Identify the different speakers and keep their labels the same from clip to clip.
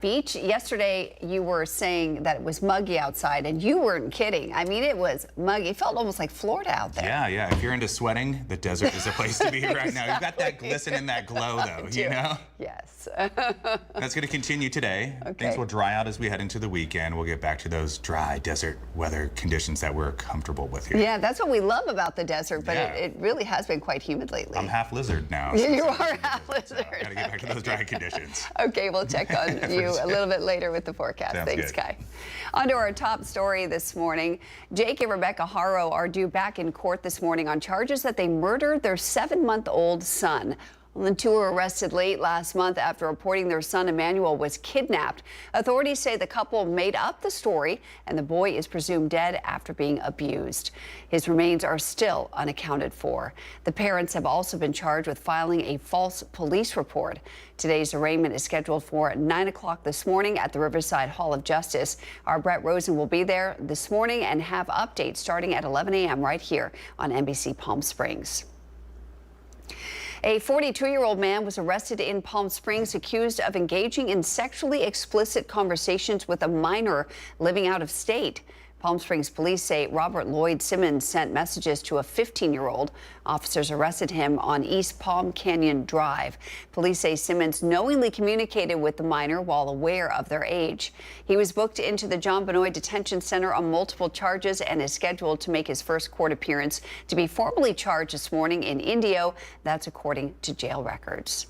Speaker 1: Beach. Yesterday, you were saying that it was muggy outside, and you weren't kidding. I mean, it was muggy. It felt almost like Florida out there.
Speaker 2: Yeah. If you're into sweating, the desert is a place to be right now. You've got that glisten and that glow, though, you know?
Speaker 1: Yes.
Speaker 2: That's going to continue today.
Speaker 1: Okay.
Speaker 2: Things will dry out as we head into the weekend. We'll get back to those dry desert weather conditions that we're comfortable with here.
Speaker 1: Yeah, that's what we love about the desert, but
Speaker 2: Yeah.
Speaker 1: it really has been quite humid lately.
Speaker 2: I'm half lizard now.
Speaker 1: You are half lizard.
Speaker 2: Got to get back to those dry conditions.
Speaker 1: Okay, we'll check on you a little bit later with the forecast.
Speaker 2: Sounds
Speaker 1: Thanks,
Speaker 2: good.
Speaker 1: Kai. On to our top story this morning. Jake and Rebecca Haro are due back in court this morning on charges that they murdered their 7-month-old son. Well, the two were arrested late last month after reporting their son Emmanuel was kidnapped. Authorities say the couple made up the story and the boy is presumed dead after being abused. His remains are still unaccounted for. The parents have also been charged with filing a false police report. Today's arraignment is scheduled for 9 o'clock this morning at the Riverside Hall of Justice. Our Brett Rosen will be there this morning and have updates starting at 11 a.m. right here on NBC Palm Springs. A 42-year-old man was arrested in Palm Springs accused of engaging in sexually explicit conversations with a minor living out of state. Palm Springs police say Robert Lloyd Simmons sent messages to a 15-year-old. Officers arrested him on East Palm Canyon Drive. Police say Simmons knowingly communicated with the minor while aware of their age. He was booked into the John Benoit Detention Center on multiple charges and is scheduled to make his first court appearance to be formally charged this morning in Indio. That's according to jail records.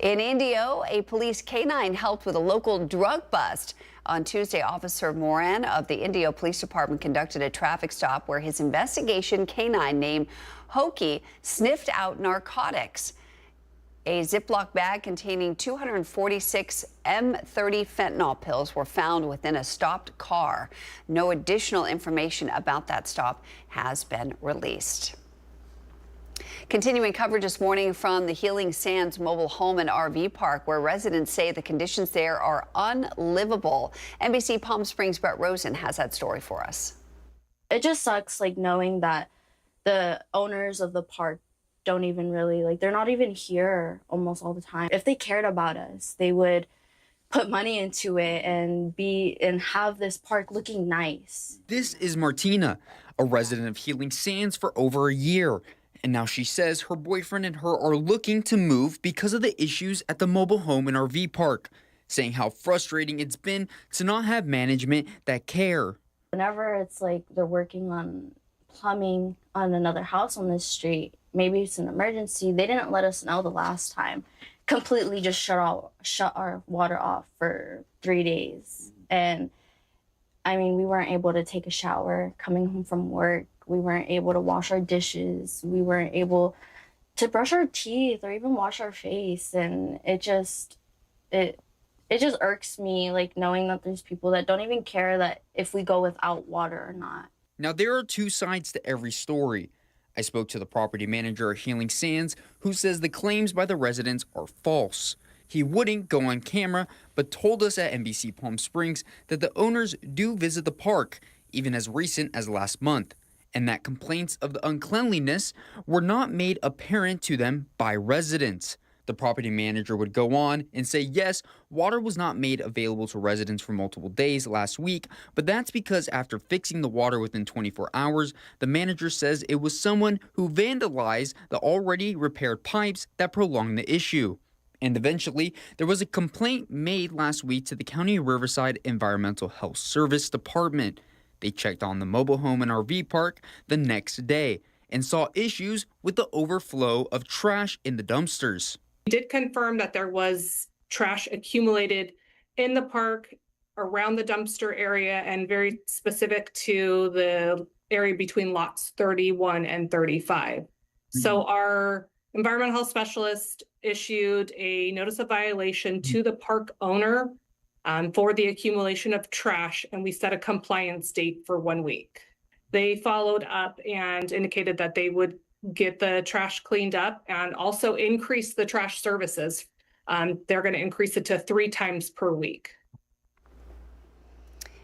Speaker 1: In Indio, a police canine helped with a local drug bust. On Tuesday, Officer Moran of the Indio Police Department conducted a traffic stop where his investigation canine named Hokey sniffed out narcotics. A Ziploc bag containing 246 M30 fentanyl pills were found within a stopped car. No additional information about that stop has been released. Continuing coverage this morning from the Healing Sands mobile home and RV park, where residents say the conditions there are unlivable. NBC Palm Springs' Brett Rosen has that story for us.
Speaker 3: It just sucks, knowing that the owners of the park don't even really, they're not even here almost all the time. If they cared about us, they would put money into it and have this park looking nice.
Speaker 4: This is Martina, a resident of Healing Sands for over a year. And now she says her boyfriend and her are looking to move because of the issues at the mobile home and RV park, saying how frustrating it's been to not have management that care.
Speaker 3: Whenever it's they're working on plumbing on another house on this street, maybe it's an emergency, they didn't let us know the last time. Completely just shut our water off for 3 days. And I mean, we weren't able to take a shower coming home from work. We weren't able to wash our dishes. We weren't able to brush our teeth or even wash our face. And it just irks me, knowing that there's people that don't even care that if we go without water or not.
Speaker 4: Now, there are two sides to every story. I spoke to the property manager of Healing Sands, who says the claims by the residents are false. He wouldn't go on camera, but told us at NBC Palm Springs that the owners do visit the park, even as recent as last month, and that complaints of the uncleanliness were not made apparent to them by residents. The property manager would go on and say, yes, water was not made available to residents for multiple days last week, but that's because after fixing the water within 24 hours, the manager says it was someone who vandalized the already repaired pipes that prolonged the issue. And eventually, there was a complaint made last week to the County of Riverside Environmental Health Service Department. They checked on the mobile home and RV park the next day and saw issues with the overflow of trash in the dumpsters.
Speaker 5: We did confirm that there was trash accumulated in the park around the dumpster area and very specific to the area between lots 31 and 35. So our environmental health specialist issued a notice of violation to the park owner for the accumulation of trash, and we set a compliance date for 1 week. They followed up and indicated that they would get the trash cleaned up and also increase the trash services. They're going to increase it to 3 times per week.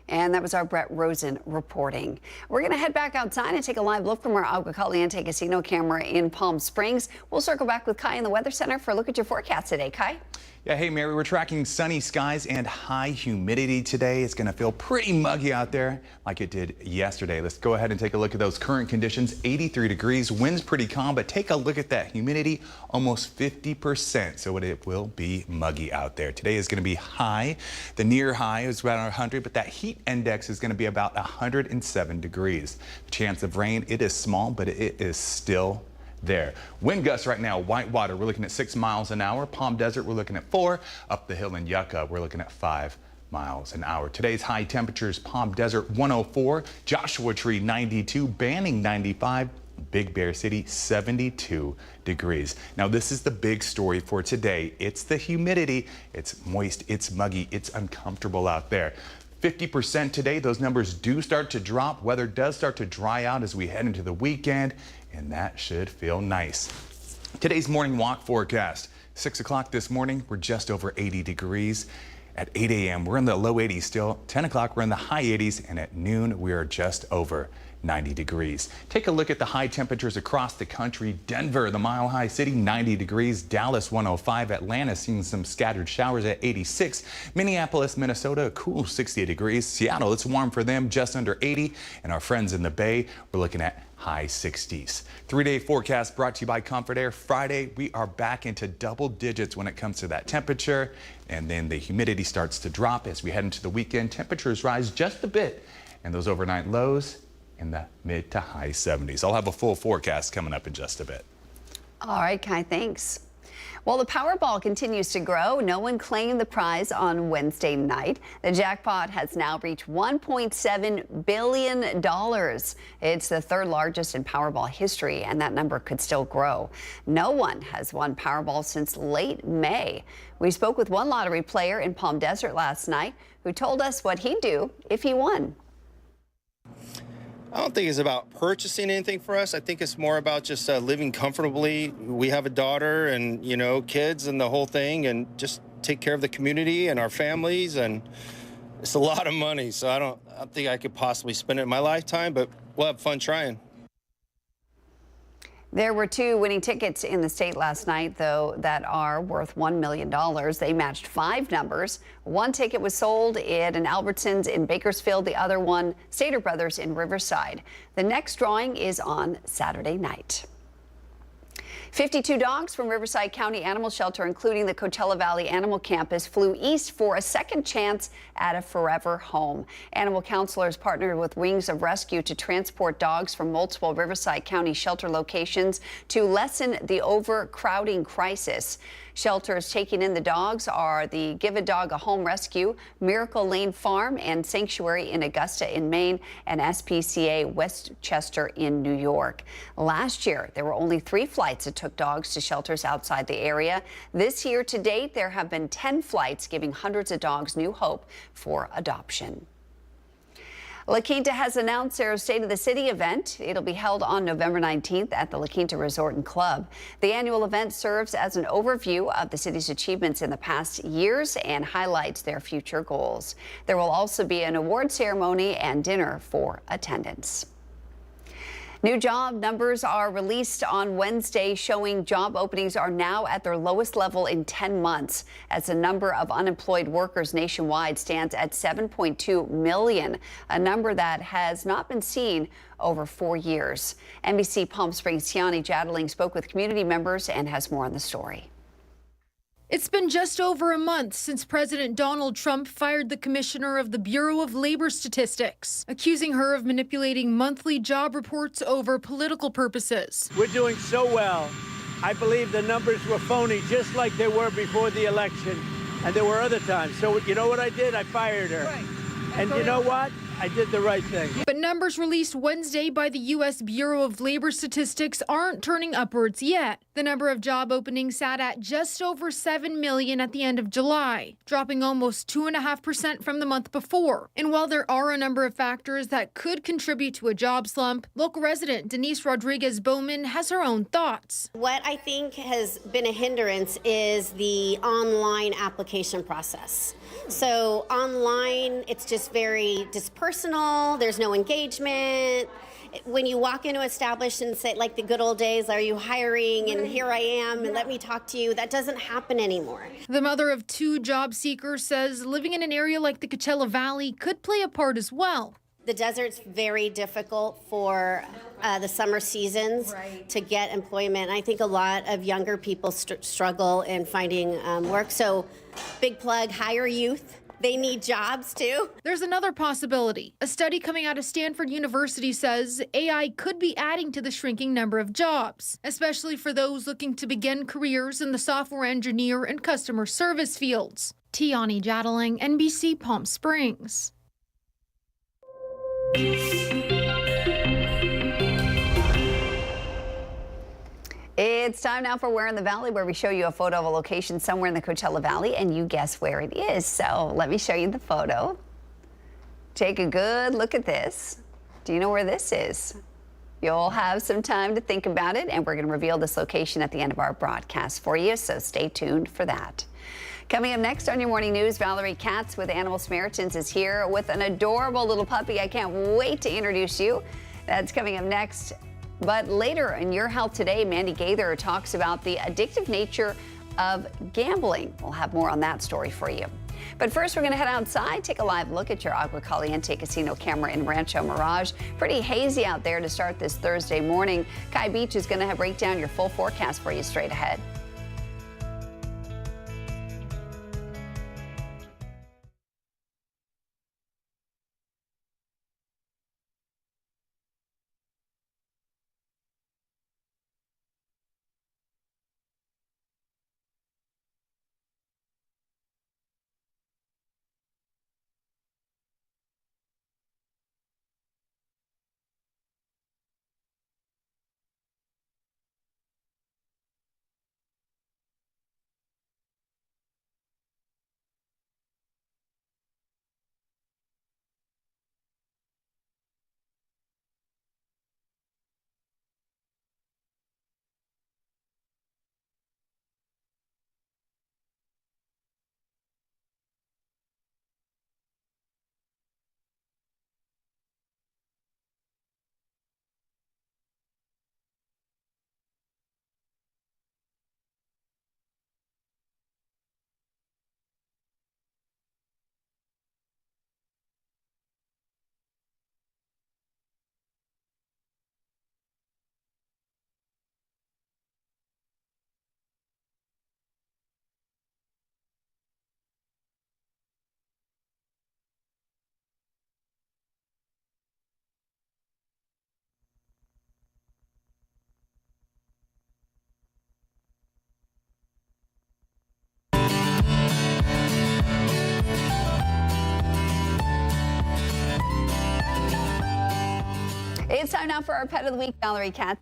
Speaker 1: And that was our Brett Rosen reporting. We're going to head back outside and take a live look from our Agua Caliente casino camera in Palm Springs. We'll circle back with Kai in the Weather Center for a look at your forecast today. Kai?
Speaker 2: Yeah, hey Mary, we're tracking sunny skies and high humidity today. It's going to feel pretty muggy out there like it did yesterday. Let's go ahead and take a look at those current conditions. 83 degrees, wind's pretty calm, but take a look at that humidity, almost 50%. So it will be muggy out there. Today is going to be high. The near high is around 100, but that heat index is going to be about 107 degrees. The chance of rain, it is small, but it is still there. Wind gusts right now, Whitewater, we're looking at 6 miles an hour. Palm Desert, we're looking at 4. Up the hill in Yucca, we're looking at 5 miles an hour. Today's high temperatures, Palm Desert 104, Joshua Tree 92, Banning 95, Big Bear City 72 degrees. Now this is the big story for today. It's the humidity. It's moist, it's muggy, it's uncomfortable out there. 50% today. Those numbers do start to drop. Weather does start to dry out as we head into the weekend, and that should feel nice. Today's morning walk forecast. 6 o'clock this morning, we're just over 80 degrees. At 8 a.m., we're in the low 80s still. 10 o'clock, we're in the high 80s, and at noon, we are just over 90 degrees. Take a look at the high temperatures across the country. Denver, the Mile High City, 90 degrees. Dallas, 105. Atlanta, seeing some scattered showers at 86. Minneapolis, Minnesota, a cool 68 degrees. Seattle, it's warm for them, just under 80. And our friends in the Bay, we're looking at high 60s. 3-day forecast brought to you by Comfort Air. Friday, we are back into double digits when it comes to that temperature. And then the humidity starts to drop as we head into the weekend. Temperatures rise just a bit. And those overnight lows in the mid to high 70s. I'll have a full forecast coming up in just a bit.
Speaker 1: All right, Kai, thanks. Well, the Powerball continues to grow. No one claimed the prize on Wednesday night. The jackpot has now reached $1.7 billion. It's the third largest in Powerball history, and that number could still grow. No one has won Powerball since late May. We spoke with one lottery player in Palm Desert last night who told us what he'd do if he won.
Speaker 6: I don't think it's about purchasing anything for us. I think it's more about just living comfortably. We have a daughter and, you know, kids and the whole thing, and just take care of the community and our families. And it's a lot of money, so I don't think I could possibly spend it in my lifetime, but we'll have fun trying.
Speaker 1: There were 2 winning tickets in the state last night, though, that are worth $1 million. They matched 5 numbers. One ticket was sold at an Albertsons in Bakersfield, the other one, Stater Brothers in Riverside. The next drawing is on Saturday night. 52 dogs from Riverside County Animal Shelter, including the Coachella Valley Animal Campus, flew east for a second chance at a forever home. Animal counselors partnered with Wings of Rescue to transport dogs from multiple Riverside County shelter locations to lessen the overcrowding crisis. Shelters taking in the dogs are the Give a Dog a Home Rescue, Miracle Lane Farm and Sanctuary in Augusta in Maine, and SPCA Westchester in New York. Last year, there were only 3 flights that took dogs to shelters outside the area. This year to date, there have been 10 flights, giving hundreds of dogs new hope for adoption. La Quinta has announced their State of the City event. It'll be held on November 19th at the La Quinta Resort and Club. The annual event serves as an overview of the city's achievements in the past years and highlights their future goals. There will also be an award ceremony and dinner for attendance. New job numbers are released on Wednesday, showing job openings are now at their lowest level in 10 months, as the number of unemployed workers nationwide stands at 7.2 million, a number that has not been seen over 4 years. NBC Palm Springs' Tiani Jadling spoke with community members and has more on the story.
Speaker 7: It's been just over a month since President Donald Trump fired the commissioner of the Bureau of Labor Statistics, accusing her of manipulating monthly job reports over political purposes.
Speaker 8: We're doing so well. I believe the numbers were phony, just like they were before the election, and there were other times. So you know what I did? I fired her. Right. And you know what? I did the right thing.
Speaker 7: But numbers released Wednesday by the U.S. Bureau of Labor Statistics aren't turning upwards yet. The number of job openings sat at just over 7 million at the end of July, dropping almost 2.5% from the month before. And while there are a number of factors that could contribute to a job slump, local resident Denise Rodriguez-Bowman has her own thoughts.
Speaker 9: What I think has been a hindrance is the online application process. So online, it's just very dispersonal. There's no engagement. when you walk into establishment and say, like the good old days, are you hiring? And here I am, and let me talk to you. That doesn't happen anymore.
Speaker 7: The mother of 2 job seekers says living in an area like the Coachella Valley could play a part as well.
Speaker 9: The desert's very difficult for the summer seasons to get employment. I think a lot of younger people struggle in finding work. So big plug, hire youth. They need jobs too.
Speaker 7: There's another possibility. A study coming out of Stanford University says AI could be adding to the shrinking number of jobs, especially for those looking to begin careers in the software engineer and customer service fields. Tiani Jadaling, NBC Palm Springs.
Speaker 1: It's time now for Where in the Valley, where we show you a photo of a location somewhere in the Coachella Valley and you guess where it is. So let me show you the photo. Take a good look at this. Do you know where this is? You'll have some time to think about it, and we're going to reveal this location at the end of our broadcast for you, so stay tuned for that. Coming up next on your morning news, Valerie Katz with Animal Samaritans is here with an adorable little puppy. I can't wait to introduce you. That's coming up next. But later in Your Health Today, Mandy Gaither talks about the addictive nature of gambling. We'll have more on that story for you. But first, we're going to head outside, take a live look at your Agua Caliente Casino camera in Rancho Mirage. Pretty hazy out there to start this Thursday morning. Kai Beach is going to break down your full forecast for you straight ahead. It's time now for our Pet of the Week, Valerie Katz.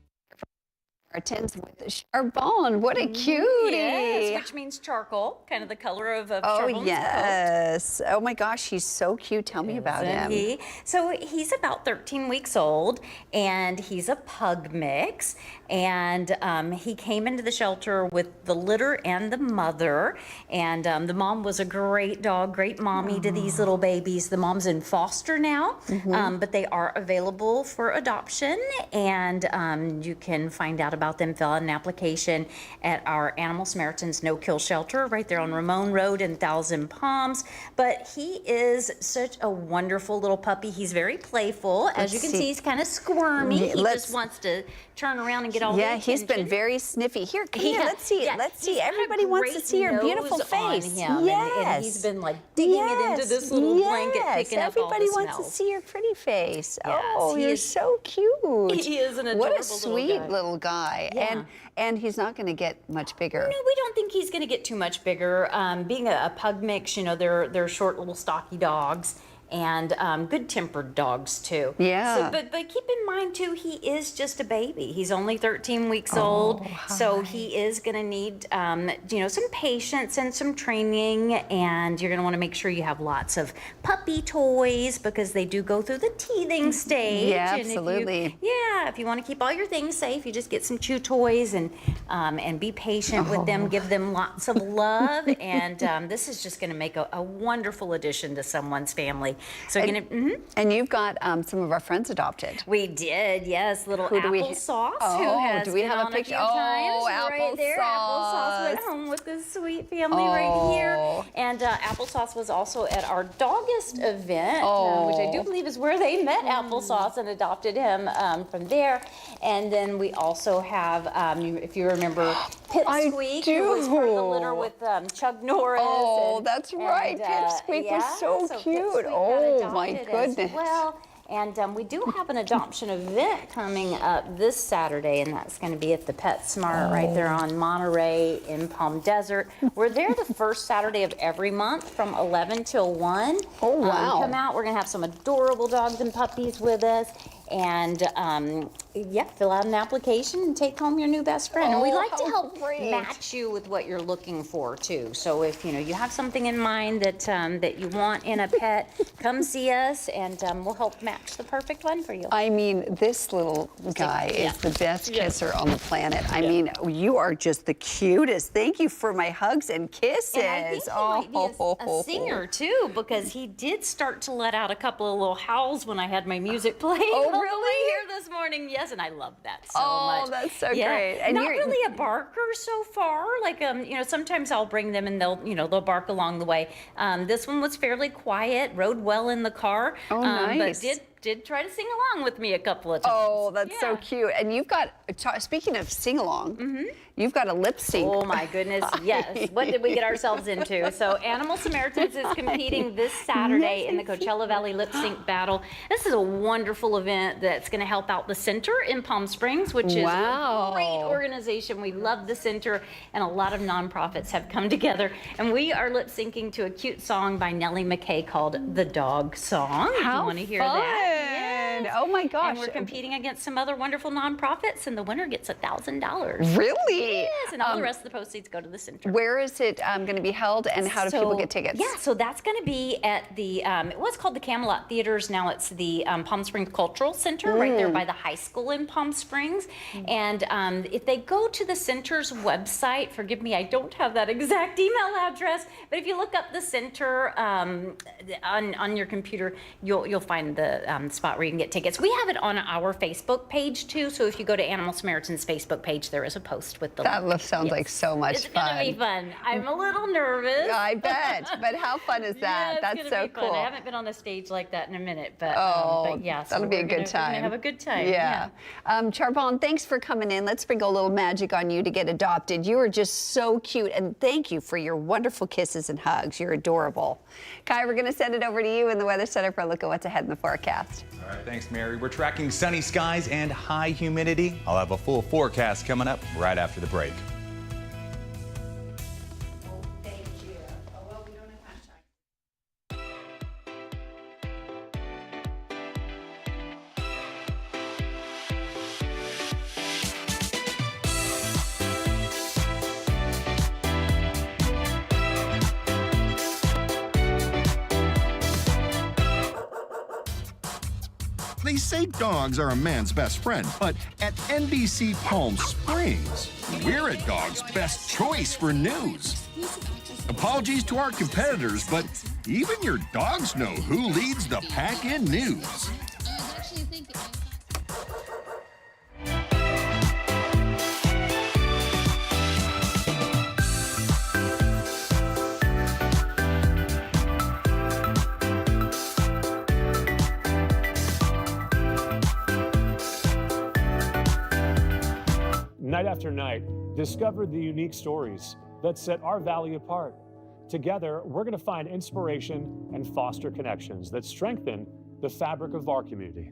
Speaker 1: Martins with Charbon. What a cutie.
Speaker 10: Yes, which means charcoal, kind of the color of Charbon's coat.
Speaker 1: Yes. Oh my gosh, he's so cute. Tell me about him.
Speaker 10: So he's about 13 weeks old, and he's a pug mix. And he came into the shelter with the litter and the mother. And the mom was a great dog, great mommy to these little babies. The mom's in foster now, but they are available for adoption. And you can find out about them, fill out an application at our Animal Samaritans No-Kill Shelter right there on Ramon Road in Thousand Palms. But he is such a wonderful little puppy. He's very playful. As you can see, he's kind of squirmy. He just wants to turn around and get all the attention.
Speaker 1: He's been very sniffy. Here, come here. Let's see it. Let's see. Everybody wants to see your beautiful face.
Speaker 10: And he's been like digging it into this little blanket, picking up all the
Speaker 1: Everybody
Speaker 10: smells.
Speaker 1: wants to see your pretty face.
Speaker 10: Yes,
Speaker 1: oh, you're so cute.
Speaker 10: He is an adorable
Speaker 1: What a sweet little guy.
Speaker 10: Yeah.
Speaker 1: And he's not going to get much bigger.
Speaker 10: No, we don't think he's going to get too much bigger. Being a pug mix, they're short, little, stocky dogs. And good-tempered dogs too.
Speaker 1: Yeah.
Speaker 10: So, but keep in mind too, he is just a baby. He's only 13 weeks old, so he is going to need, some patience and some training. And you're going to want to make sure you have lots of puppy toys because they do go through the teething stage.
Speaker 1: Yeah,
Speaker 10: and
Speaker 1: absolutely.
Speaker 10: If you want to keep all your things safe, you just get some chew toys and be patient with them. Give them lots of love, and this is just going to make a wonderful addition to someone's family. family. So
Speaker 1: And you've got some of our friends adopted.
Speaker 10: we did, yes, little
Speaker 1: Who do we-
Speaker 10: Applesauce,
Speaker 1: Oh,
Speaker 10: who has
Speaker 1: do we
Speaker 10: been
Speaker 1: have a
Speaker 10: on
Speaker 1: picture?
Speaker 10: few times.
Speaker 1: Oh,
Speaker 10: Right there, Applesauce went
Speaker 1: Applesauce.
Speaker 10: home with this sweet family right here.
Speaker 1: Oh.
Speaker 10: And Applesauce was also at our Doggist event, which I do believe is where they met Applesauce and adopted him from there. And then we also have, if you remember, Pipsqueak, who was part of the litter with Chuck Norris.
Speaker 1: Oh,
Speaker 10: and-
Speaker 1: that's right. Pipsqueak was so cute.
Speaker 10: Pipsqueak got
Speaker 1: Oh, my
Speaker 10: adopted as
Speaker 1: goodness.
Speaker 10: well. And we do have an adoption event coming up this Saturday, and that's going to be at the PetSmart right there on Monterey in Palm Desert. We're there the first Saturday of every month from 11 till 1.
Speaker 1: Oh, wow.
Speaker 10: Come out. We're going to have some adorable dogs and puppies with us. And fill out an application and take home your new best friend. And we
Speaker 1: Oh,
Speaker 10: like to
Speaker 1: how
Speaker 10: help
Speaker 1: great.
Speaker 10: match you with what you're looking for too. So if you have something in mind that that you want in a pet, come see us, and we'll help match the perfect one for you.
Speaker 1: I mean, this little guy is the best kisser on the planet. I mean, you are just the cutest. Thank you for my hugs and kisses.
Speaker 10: And I think he might be a singer too, because he did start to let out a couple of little howls when I had my music playing.
Speaker 1: Oh,
Speaker 10: all the way
Speaker 1: really?
Speaker 10: here this morning. Yes, and I love that so
Speaker 1: Oh,
Speaker 10: much.
Speaker 1: that's so great. And
Speaker 10: Not
Speaker 1: you're-
Speaker 10: really a barker so far. Like sometimes I'll bring them and they'll bark along the way. This one was fairly quiet, rode well in the car.
Speaker 1: Oh, nice.
Speaker 10: But did try to sing along with me a couple of times.
Speaker 1: Oh, that's so cute. And you've got, speaking of sing-along, you've got a lip sync.
Speaker 10: Oh my goodness, yes. What did we get ourselves into? So Animal Samaritans is competing this Saturday in the Coachella Valley Lip Sync Battle. This is a wonderful event that's going to help out the center in Palm Springs, which is a great organization. We love the center, and a lot of nonprofits have come together. And we are lip syncing to a cute song by Nellie McKay called The Dog Song.
Speaker 1: How
Speaker 10: you want to hear
Speaker 1: fun.
Speaker 10: that?
Speaker 1: Yes. Oh my gosh.
Speaker 10: And we're competing against some other wonderful nonprofits, and the winner gets $1,000.
Speaker 1: Really?
Speaker 10: Yes, and all the rest of the proceeds go to the center.
Speaker 1: Where is it going to be held, and how do people get tickets?
Speaker 10: Yeah, so that's going to be at the, it was called the Camelot Theaters. Now it's the Palm Springs Cultural Center right there by the high school in Palm Springs. And if they go to the center's website, forgive me, I don't have that exact email address, but if you look up the center on your computer, you'll find the spot where you can get tickets. We have it on our Facebook page too, so if you go to Animal Samaritans' Facebook page, there is a post with the
Speaker 1: That sounds like so much
Speaker 10: It's
Speaker 1: fun.
Speaker 10: gonna be fun. I'm a little nervous.
Speaker 1: I bet. But how fun is that?
Speaker 10: Yeah,
Speaker 1: That's
Speaker 10: it's
Speaker 1: so
Speaker 10: gonna be fun.
Speaker 1: cool.
Speaker 10: I haven't been on a stage like that in a minute, but yeah, so
Speaker 1: that'll be a
Speaker 10: we're
Speaker 1: good
Speaker 10: gonna
Speaker 1: time.
Speaker 10: have a good time.
Speaker 1: Yeah. Charbon, thanks for coming in. Let's sprinkle a little magic on you to get adopted. You are just so cute, and thank you for your wonderful kisses and hugs. You're adorable. Kai, we're going to send it over to you in the Weather Center for a look at what's ahead in the forecast.
Speaker 2: All right, thanks, Mary. We're tracking sunny skies and high humidity. I'll have a full forecast coming up right after the break.
Speaker 11: They say dogs are a man's best friend, but at NBC Palm Springs, we're a dog's best choice for news. Apologies to our competitors, but even your dogs know who leads the pack in news.
Speaker 12: Night after night, discover the unique stories that set our valley apart. Together, we're going to find inspiration and foster connections that strengthen the fabric of our community.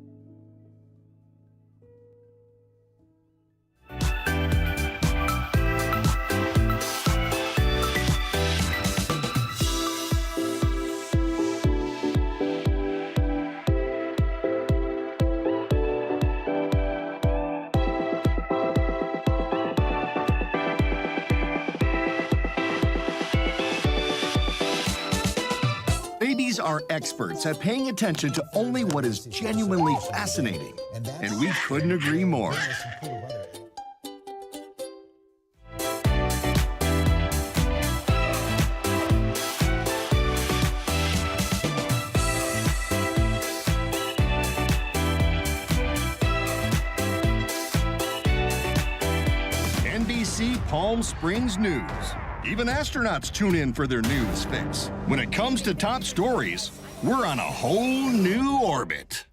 Speaker 11: Babies are experts at paying attention to only what is genuinely fascinating, and we couldn't agree more. Palm Springs news. Even astronauts tune in for their news fix. When it comes to top stories, we're on a whole new orbit.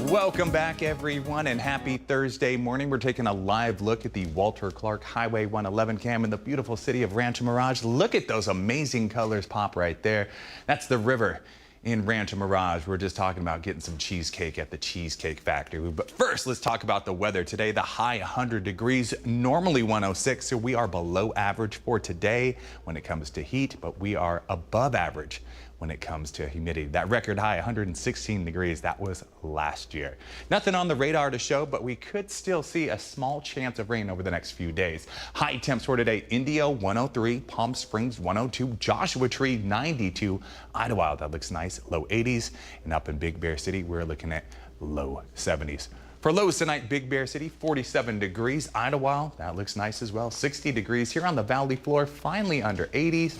Speaker 2: Welcome back, everyone, and happy Thursday morning. We're taking a live look at the Walter Clark Highway 111 cam in the beautiful city of Rancho Mirage. Look at those amazing colors pop right there. That's the river in Rancho Mirage. We're just talking about getting some cheesecake at the Cheesecake Factory. But first, let's talk about the weather today. The high 100 degrees, normally 106, so we are below average for today when it comes to heat, but we are above average when it comes to humidity. That record high, 116 degrees, that was last year. Nothing on the radar to show, but we could still see a small chance of rain over the next few days. High temps for today, Indio 103, Palm Springs 102, Joshua Tree 92, Idlewild, that looks nice, low 80s, and up in Big Bear City, we're looking at low 70s. For lows tonight, Big Bear City, 47 degrees, Idlewild, that looks nice as well, 60 degrees here on the valley floor, finally under 80s.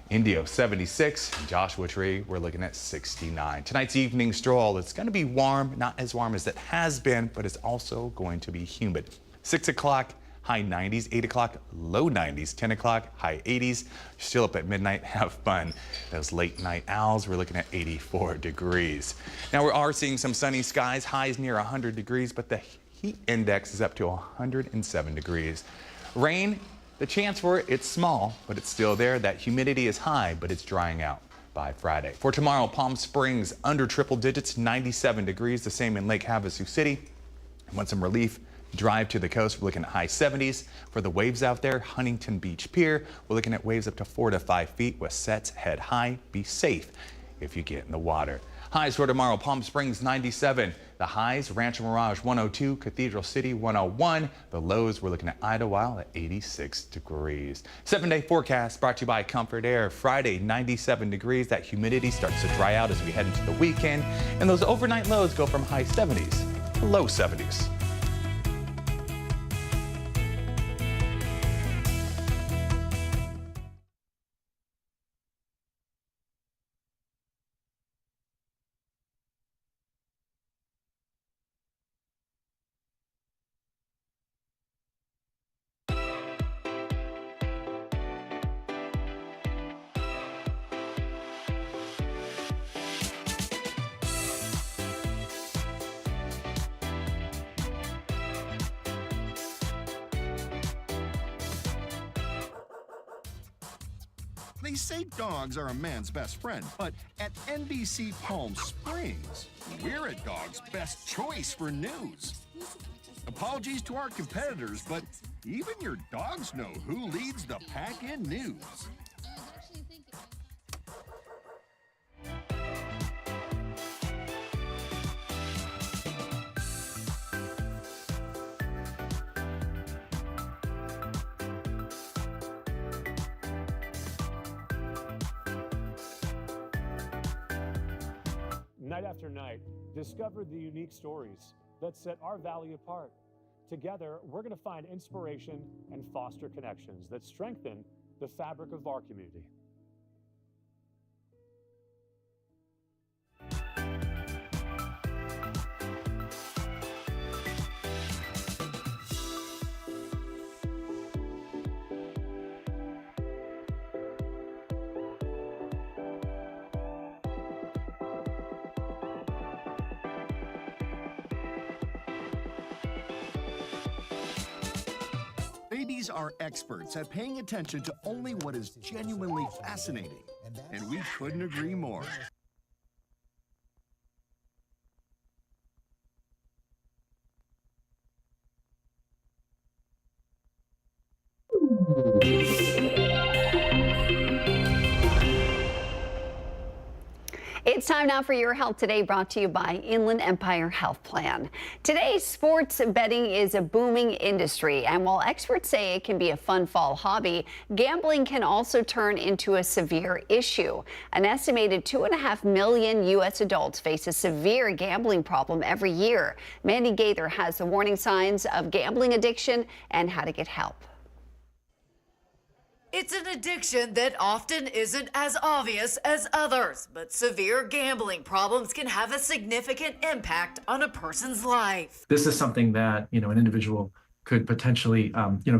Speaker 2: Indio 76, Joshua Tree, we're looking at 69. Tonight's evening stroll, it's going to be warm, not as warm as it has been, but it's also going to be humid. 6 o'clock, high 90s, 8 o'clock, low 90s, 10 o'clock, high 80s. Still up at midnight, have fun. Those late night owls, we're looking at 84 degrees. Now we are seeing some sunny skies, highs near 100 degrees, but the heat index is up to 107 degrees. Rain, the chance for it, it's small, but it's still there. That humidity is high, but it's drying out by Friday. For tomorrow, Palm Springs under triple digits, 97 degrees, the same in Lake Havasu City. Want some relief? Drive to the coast, we're looking at high 70s. For the waves out there, Huntington Beach Pier, we're looking at waves up to 4 to 5 feet with sets head high. Be safe if you get in the water. Highs for tomorrow, Palm Springs 97. The highs, Rancho Mirage 102, Cathedral City 101. The lows, we're looking at Idlewild at 86 degrees. 7-day forecast brought to you by Comfort Air. Friday, 97 degrees. That humidity starts to dry out as we head into the weekend. And those overnight lows go from high 70s to low 70s.
Speaker 11: They say dogs are a man's best friend, but at NBC Palm Springs, we're a dog's best choice for news. Apologies to our competitors, but even your dogs know who leads the pack in news.
Speaker 12: Night after night, discover the unique stories that set our valley apart. Together, we're going to find inspiration and foster connections that strengthen the fabric of our community.
Speaker 11: Babies are experts at paying attention to only what is genuinely fascinating, and we couldn't agree more.
Speaker 1: It's It's time now for Your Health Today, brought to you by Inland Empire Health Plan. Today, sports betting is a booming industry, and while experts say it can be a fun fall hobby, gambling can also turn into a severe issue. An estimated 2.5 million U.S. adults face a severe gambling problem every year. Mandy Gaither has the warning signs of gambling addiction and how to get help.
Speaker 13: It's an addiction that often isn't as obvious as others, but severe gambling problems can have a significant impact on a person's life.
Speaker 14: This is something that, an individual could potentially,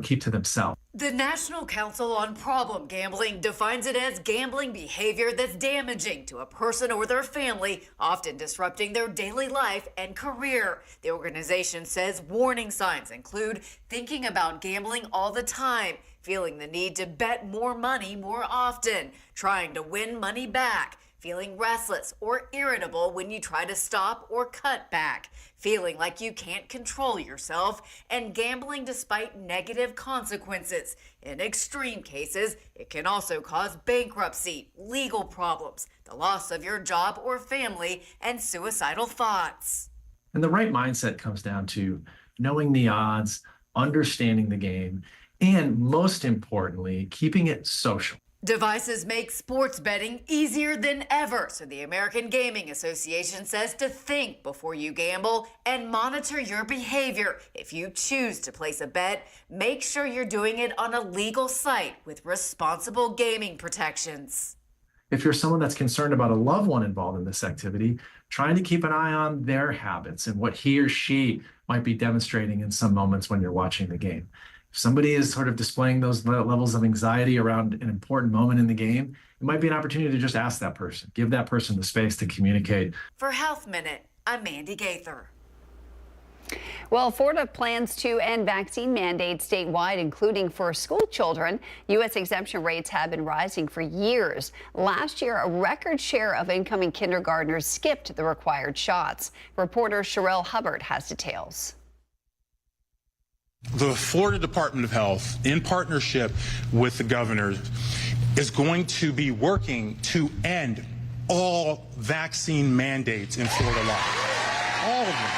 Speaker 14: keep to themselves.
Speaker 13: The National Council on Problem Gambling defines it as gambling behavior that's damaging to a person or their family, often disrupting their daily life and career. The organization says warning signs include thinking about gambling all the time, feeling the need to bet more money more often, trying to win money back, feeling restless or irritable when you try to stop or cut back, feeling like you can't control yourself, and gambling despite negative consequences. In extreme cases, it can also cause bankruptcy, legal problems, the loss of your job or family, and suicidal thoughts.
Speaker 14: And the right mindset comes down to knowing the odds, understanding the game, and most importantly, keeping it social.
Speaker 13: Devices make sports betting easier than ever, so the American Gaming Association says to think before you gamble and monitor your behavior. If you choose to place a bet, make sure you're doing it on a legal site with responsible gaming protections.
Speaker 14: If you're someone that's concerned about a loved one involved in this activity, trying to keep an eye on their habits and what he or she might be demonstrating in some moments when you're watching the game. If somebody is sort of displaying those levels of anxiety around an important moment in the game, it might be an opportunity to just ask that person, give that person the space to communicate.
Speaker 13: For Health Minute, I'm Mandy Gaither.
Speaker 1: Well, Florida plans to end vaccine mandates statewide, including for school children. U.S. exemption rates have been rising for years. Last year, a record share of incoming kindergartners skipped the required shots. Reporter Sherelle Hubbard has details.
Speaker 15: The Florida Department of Health, in partnership with the governor, is going to be working to end all vaccine mandates in Florida law. All of them.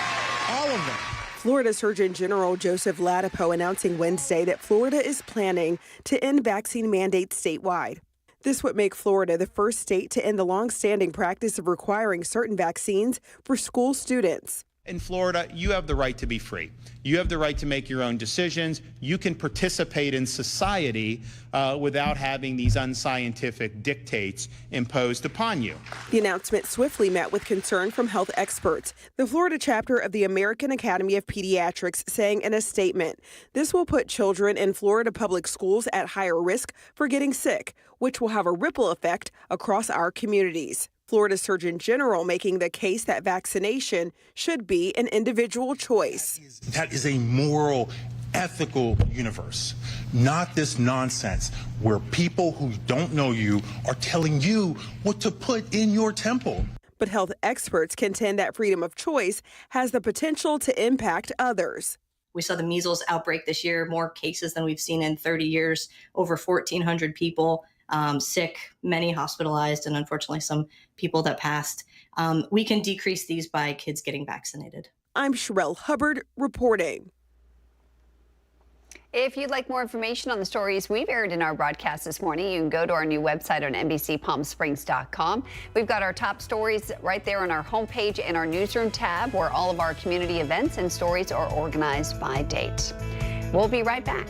Speaker 15: All of them.
Speaker 16: Florida Surgeon General Joseph Ladapo announcing Wednesday that Florida is planning to end vaccine mandates statewide. This would make Florida the first state to end the long-standing practice of requiring certain vaccines for school students.
Speaker 17: In Florida, you have the right to be free. You have the right to make your own decisions. You can participate in society without having these unscientific dictates imposed upon you.
Speaker 16: The announcement swiftly met with concern from health experts. The Florida chapter of the American Academy of Pediatrics saying in a statement, this will put children in Florida public schools at higher risk for getting sick, which will have a ripple effect across our communities. Florida Surgeon General making the case that vaccination should be an individual choice.
Speaker 15: That is a moral, ethical universe, not this nonsense where people who don't know you are telling you what to put in your temple.
Speaker 16: But health experts contend that freedom of choice has the potential to impact others.
Speaker 18: We saw the measles outbreak this year, more cases than we've seen in 30 years, over 1,400 people sick, many hospitalized, and unfortunately some people that passed. We can decrease these by kids getting vaccinated.
Speaker 16: I'm Sherelle Hubbard reporting.
Speaker 1: If you'd like more information on the stories we've aired in our broadcast this morning, you can go to our new website on NBCPalmSprings.com. We've got our top stories right there on our homepage and our newsroom tab, where all of our community events and stories are organized by date. We'll be right back.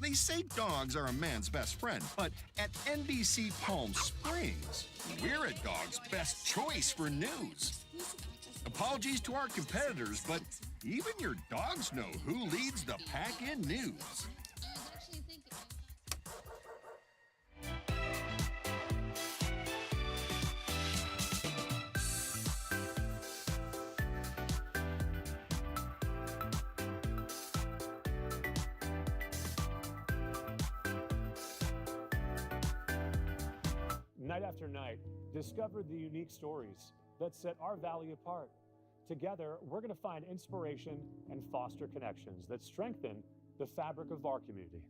Speaker 11: They say dogs are a man's best friend, but at NBC Palm Springs, we're a dog's best choice for news. Apologies to our competitors, but even your dogs know who leads the pack in news.
Speaker 12: night after night, discover the unique stories that set our valley apart. Together, we're going to find inspiration and foster connections that strengthen the fabric of our community.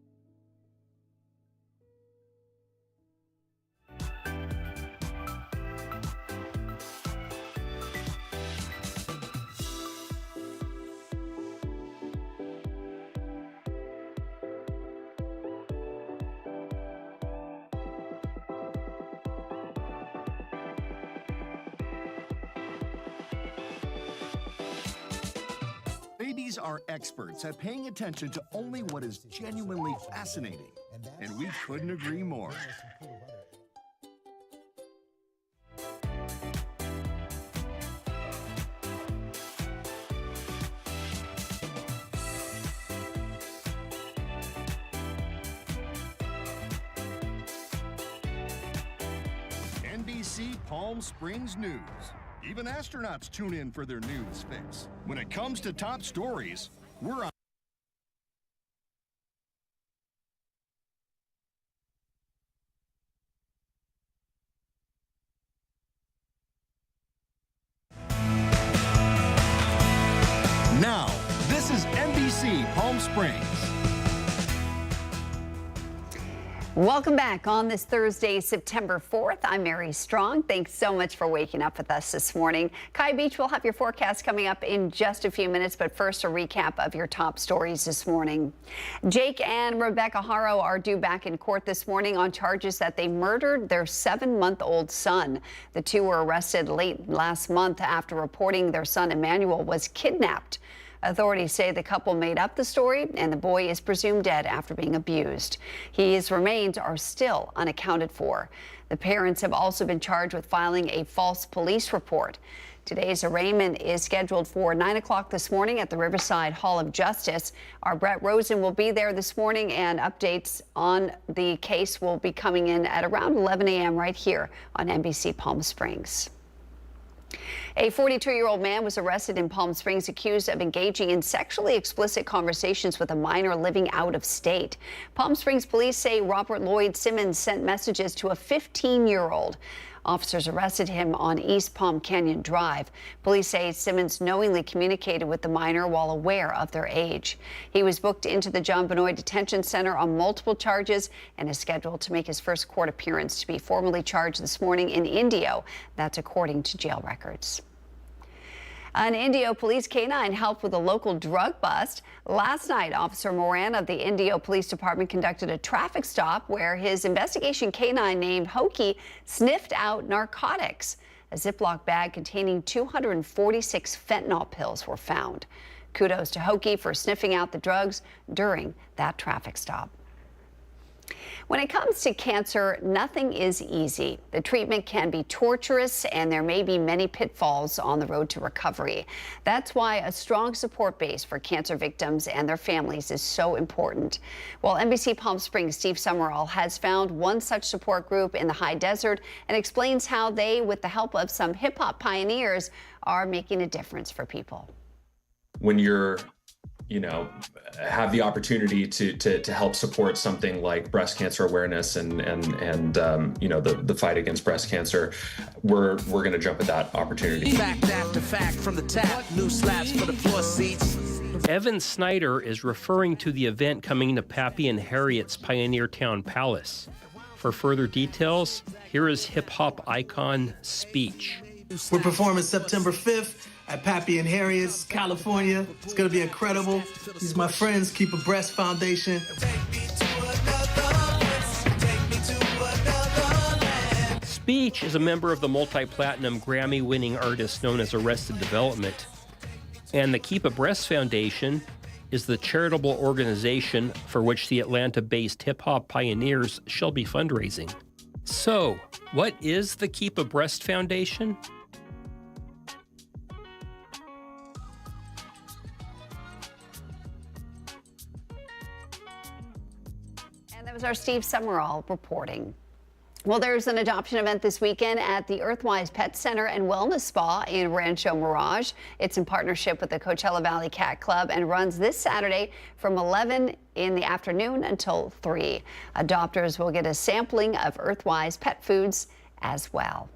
Speaker 11: Babies are experts at paying attention to only what is genuinely fascinating, and we couldn't agree more. NBC Palm Springs News. Even astronauts tune in for their news fix. When it comes to top stories, we're on. Now, this is NBC Palm Springs.
Speaker 1: Welcome back on this Thursday, September 4th. I'm Mary Strong. Thanks so much for waking up with us this morning. Kai Beach will have your forecast coming up in just a few minutes, but first a recap of your top stories this morning. Jake and Rebecca Haro are due back in court this morning on charges that they murdered their 7-month-old son. The two were arrested late last month after reporting their son Emmanuel was kidnapped. Authorities say the couple made up the story and the boy is presumed dead after being abused. His remains are still unaccounted for. The parents have also been charged with filing a false police report. Today's arraignment is scheduled for 9 o'clock this morning at the Riverside Hall of Justice. Our Brett Rosen will be there this morning, and updates on the case will be coming in at around 11 a.m. right here on NBC Palm Springs. A 42-year-old man was arrested in Palm Springs accused of engaging in sexually explicit conversations with a minor living out of state. Palm Springs police say Robert Lloyd Simmons sent messages to a 15-year-old. Officers arrested him on East Palm Canyon Drive. Police say Simmons knowingly communicated with the minor while aware of their age. He was booked into the John Benoit Detention Center on multiple charges and is scheduled to make his first court appearance to be formally charged this morning in Indio. That's according to jail records. An Indio police canine helped with a local drug bust. Last night, Officer Moran of the Indio Police Department conducted a traffic stop where his investigation canine named Hokey sniffed out narcotics. A Ziploc bag containing 246 fentanyl pills were found. Kudos to Hokey for sniffing out the drugs during that traffic stop. When it comes to cancer, nothing is easy. The treatment can be torturous, and there may be many pitfalls on the road to recovery. That's why a strong support base for cancer victims and their families is so important. Well, NBC Palm Springs' Steve Summerall has found one such support group in the high desert and explains how they, with the help of some hip-hop pioneers, are making a difference for people.
Speaker 19: When you're have the opportunity to help support something like breast cancer awareness and the fight against breast cancer, we're going to jump at that opportunity.
Speaker 20: Fact after fact from the tap, new slabs for the floor seats.
Speaker 21: Evan Snyder is referring to the event coming to Pappy and Harriet's Pioneer Town Palace. For further details, here is hip-hop icon Speech.
Speaker 20: We're performing September 5th at Pappy and Harriet's, California. It's going to be incredible. These are my friends, Keep a Breast Foundation.
Speaker 21: Speech is a member of the multi-platinum Grammy-winning artist known as Arrested Development. And the Keep a Breast Foundation is the charitable organization for which the Atlanta-based hip-hop pioneers shall be fundraising. So, what is the Keep a Breast Foundation?
Speaker 1: That was our Steve Summerall reporting. Well, there's an adoption event this weekend at the Earthwise Pet Center and Wellness Spa in Rancho Mirage. It's in partnership with the Coachella Valley Cat Club and runs this Saturday from 11 in the afternoon until 3. Adopters will get a sampling of Earthwise pet foods as well.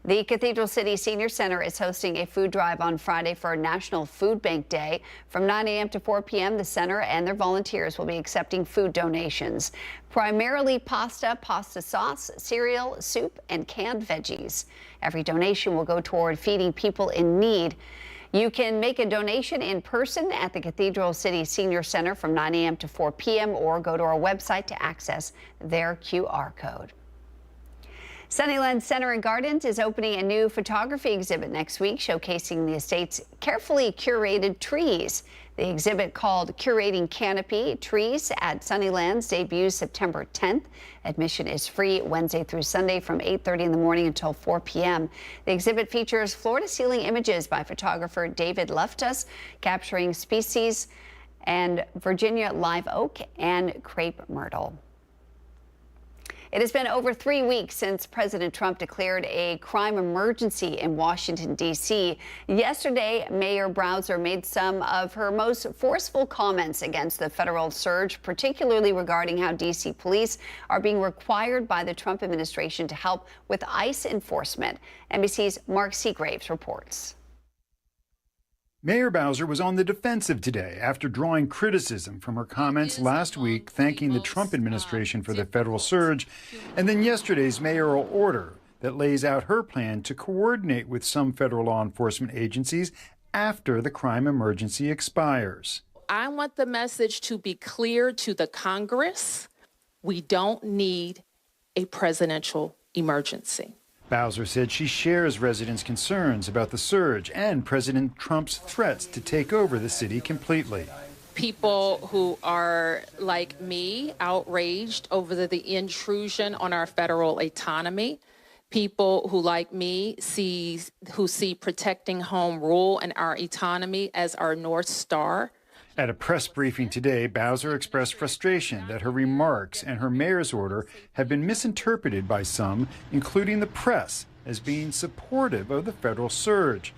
Speaker 1: The Cathedral City Senior Center is hosting a food drive on Friday for National Food Bank Day. From 9 a.m. to 4 p.m., the center and their volunteers will be accepting food donations, primarily pasta, pasta sauce, cereal, soup, and canned veggies. Every donation will go toward feeding people in need. You can make a donation in person at the Cathedral City Senior Center from 9 a.m. to 4 p.m. or go to our website to access their QR code. Sunnyland Center and Gardens is opening a new photography exhibit next week, showcasing the estate's carefully curated trees. The exhibit, called Curating Canopy Trees at Sunnylands, debuts September 10th. Admission is free Wednesday through Sunday from 8:30 in the morning until 4 p.m. The exhibit features floor-to-ceiling images by photographer David Luftus, capturing species and Virginia live oak and crepe myrtle. It has been over 3 weeks since President Trump declared a crime emergency in Washington, D.C. Yesterday, Mayor Bowser made some of her most forceful comments against the federal surge, particularly regarding how D.C. police are being required by the Trump administration to help with ICE enforcement. NBC's Mark Seagraves reports.
Speaker 3: Mayor Bowser was on the defensive today after drawing criticism from her comments last week, thanking the Trump administration for the federal surge, and then yesterday's mayoral order that lays out her plan to coordinate with some federal law enforcement agencies after the crime emergency expires.
Speaker 22: I want the message to be clear to the Congress. We don't need a presidential emergency.
Speaker 3: Bowser said she shares residents' concerns about the surge and President Trump's threats to take over the city completely.
Speaker 22: People who are, like me, outraged over the intrusion on our federal autonomy. People who, like me, see protecting home rule and our autonomy as our North Star.
Speaker 3: At a press briefing today, Bowser expressed frustration that her remarks and her mayor's order have been misinterpreted by some, including the press, as being supportive of the federal surge.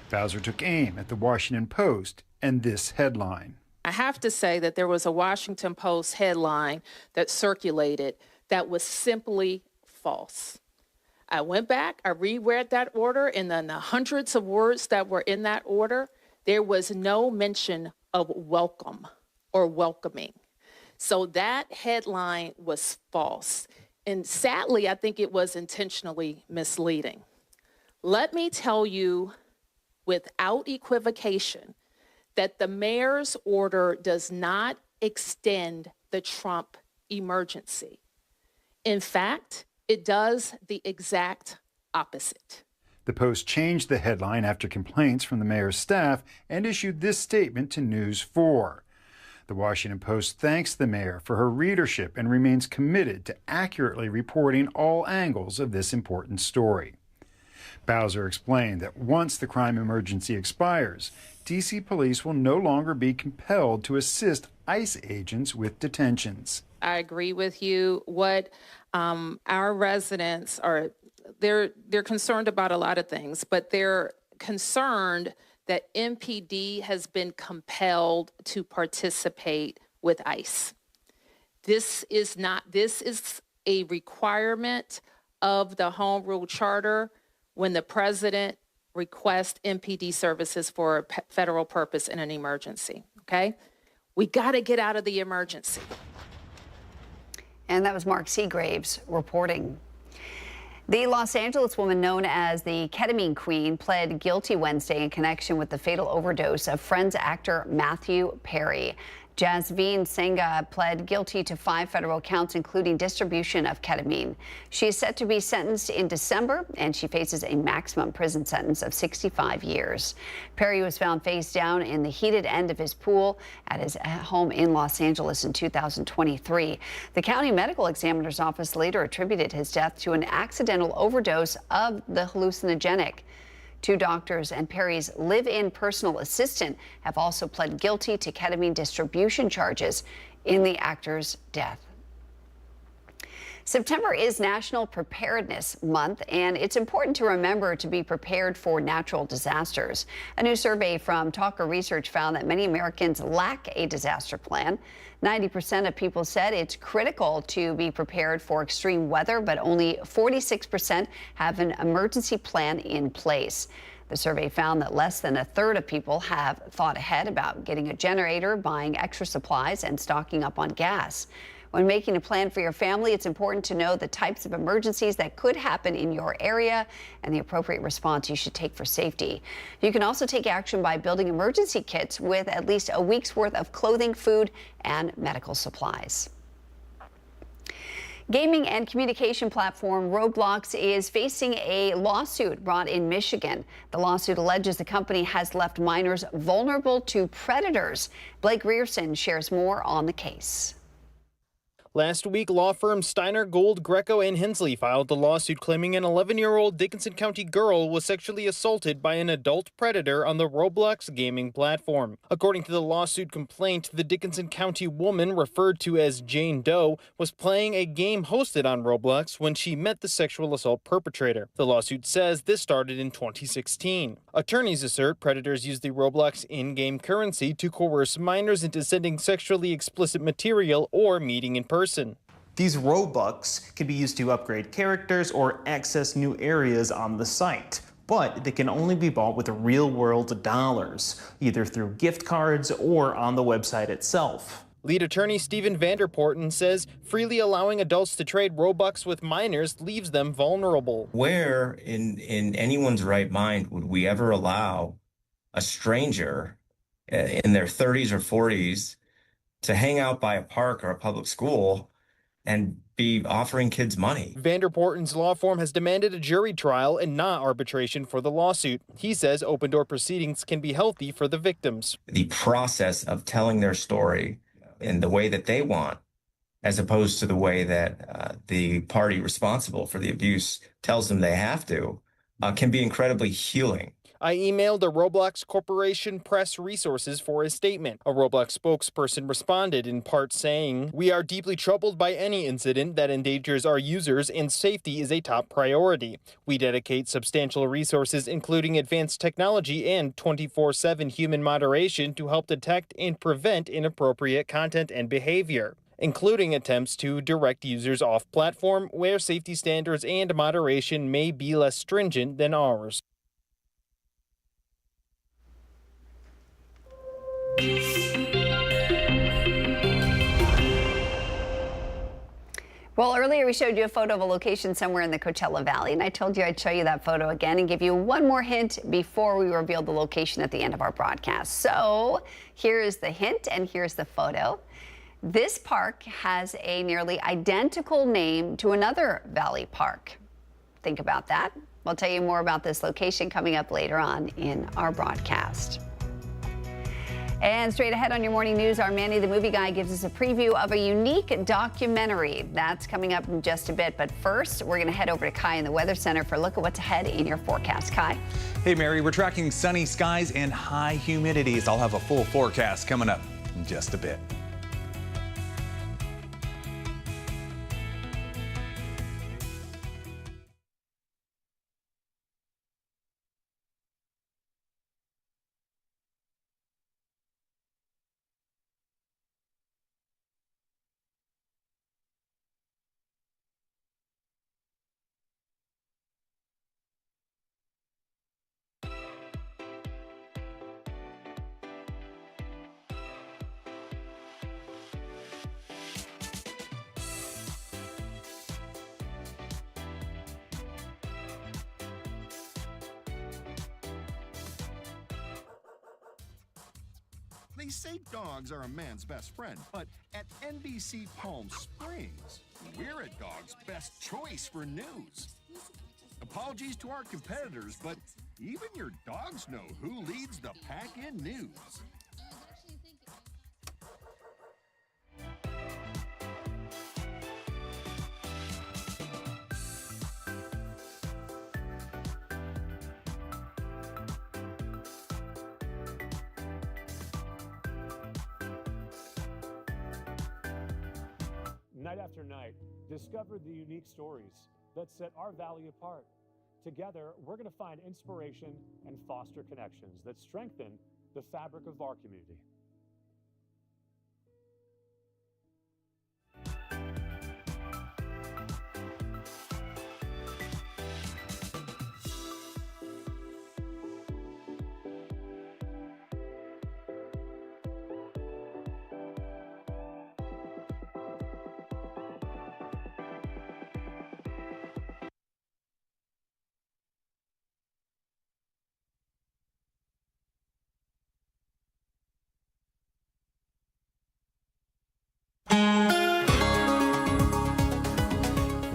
Speaker 3: Bowser took aim at the Washington Post and this headline.
Speaker 22: I have to say that there was a Washington Post headline that circulated that was simply false. I went back, I reread that order, and then the hundreds of words that were in that order, there was no mention of welcome or welcoming. So that headline was false. And sadly, I think it was intentionally misleading. Let me tell you without equivocation that the mayor's order does not extend the Trump emergency. In fact, it does the exact opposite.
Speaker 3: The Post changed the headline after complaints from the mayor's staff and issued this statement to News 4. The Washington Post thanks the mayor for her readership and remains committed to accurately reporting all angles of this important story. Bowser explained that once the crime emergency expires, D.C. police will no longer be compelled to assist ICE agents with detentions.
Speaker 22: I agree with you. What our residents are, they're concerned about a lot of things, but they're concerned that MPD has been compelled to participate with ICE. This is a requirement of the Home Rule Charter when the president requests MPD services for a federal purpose in an emergency, okay? We gotta get out of the emergency.
Speaker 1: And that was Mark Seagraves reporting. The Los Angeles woman known as the Ketamine Queen pled guilty Wednesday in connection with the fatal overdose of Friends actor Matthew Perry. Jasveen Senga pled guilty to 5 federal counts, including distribution of ketamine. She is set to be sentenced in December, and she faces a maximum prison sentence of 65 years. Perry was found face down in the heated end of his pool at his home in Los Angeles in 2023. The county medical examiner's office later attributed his death to an accidental overdose of the hallucinogenic. 2 doctors and Perry's live-in personal assistant have also pled guilty to ketamine distribution charges in the actor's death. September is National Preparedness Month, and it's important to remember to be prepared for natural disasters. A new survey from Talker Research found that many Americans lack a disaster plan. 90% of people said it's critical to be prepared for extreme weather, but only 46% have an emergency plan in place. The survey found that less than a third of people have thought ahead about getting a generator, buying extra supplies, and stocking up on gas. When making a plan for your family, it's important to know the types of emergencies that could happen in your area and the appropriate response you should take for safety. You can also take action by building emergency kits with at least a week's worth of clothing, food, and medical supplies. Gaming and communication platform Roblox is facing a lawsuit brought in Michigan. The lawsuit alleges the company has left minors vulnerable to predators. Blake Grierson shares more on the case.
Speaker 4: Last week, law firm Steiner, Gould, Greco, and Hensley filed a lawsuit claiming an 11-year-old Dickinson County girl was sexually assaulted by an adult predator on the Roblox gaming platform. According to the lawsuit complaint, the Dickinson County woman, referred to as Jane Doe, was playing a game hosted on Roblox when she met the sexual assault perpetrator. The lawsuit says this started in 2016. Attorneys assert predators use the Roblox in-game currency to coerce minors into sending sexually explicit material or meeting in person.
Speaker 5: These Robux can be used to upgrade characters or access new areas on the site, but they can only be bought with real-world dollars, either through gift cards or on the website itself.
Speaker 4: Lead attorney Stephen Vanderporten says freely allowing adults to trade Robux with minors leaves them vulnerable.
Speaker 23: Where in anyone's right mind would we ever allow a stranger in their 30s or 40s to hang out by a park or a public school and be offering kids money?
Speaker 4: Vanderporten's law firm has demanded a jury trial and not arbitration for the lawsuit. He says open-door proceedings can be healthy for the victims.
Speaker 23: The process of telling their story in the way that they want, as opposed to the way that the party responsible for the abuse tells them they have to, can be incredibly healing.
Speaker 4: I emailed the Roblox Corporation press resources for a statement. A Roblox spokesperson responded in part saying, "We are deeply troubled by any incident that endangers our users, and safety is a top priority. We dedicate substantial resources, including advanced technology and 24/7 human moderation, to help detect and prevent inappropriate content and behavior, including attempts to direct users off platform where safety standards and moderation may be less stringent than ours."
Speaker 1: Well, earlier we showed you a photo of a location somewhere in the Coachella Valley, and I told you I'd show you that photo again and give you one more hint before we reveal the location at the end of our broadcast. So here's the hint and here's the photo. This park has a nearly identical name to another valley park. Think about that. We'll tell you more about this location coming up later on in our broadcast. And straight ahead on your morning news, our Manny the Movie Guy gives us a preview of a unique documentary. That's coming up in just a bit. But first, we're going to head over to Kai in the Weather Center for a look at what's ahead in your forecast. Kai?
Speaker 2: Hey, Mary, we're tracking sunny skies and high humidities. I'll have a full forecast coming up in just a bit.
Speaker 11: They say dogs are a man's best friend, but at NBC Palm Springs, we're a dog's best choice for news. Apologies to our competitors, but even your dogs know who leads the pack in news.
Speaker 12: Night after night, discover the unique stories that set our valley apart. Together, we're going to find inspiration and foster connections that strengthen the fabric of our community.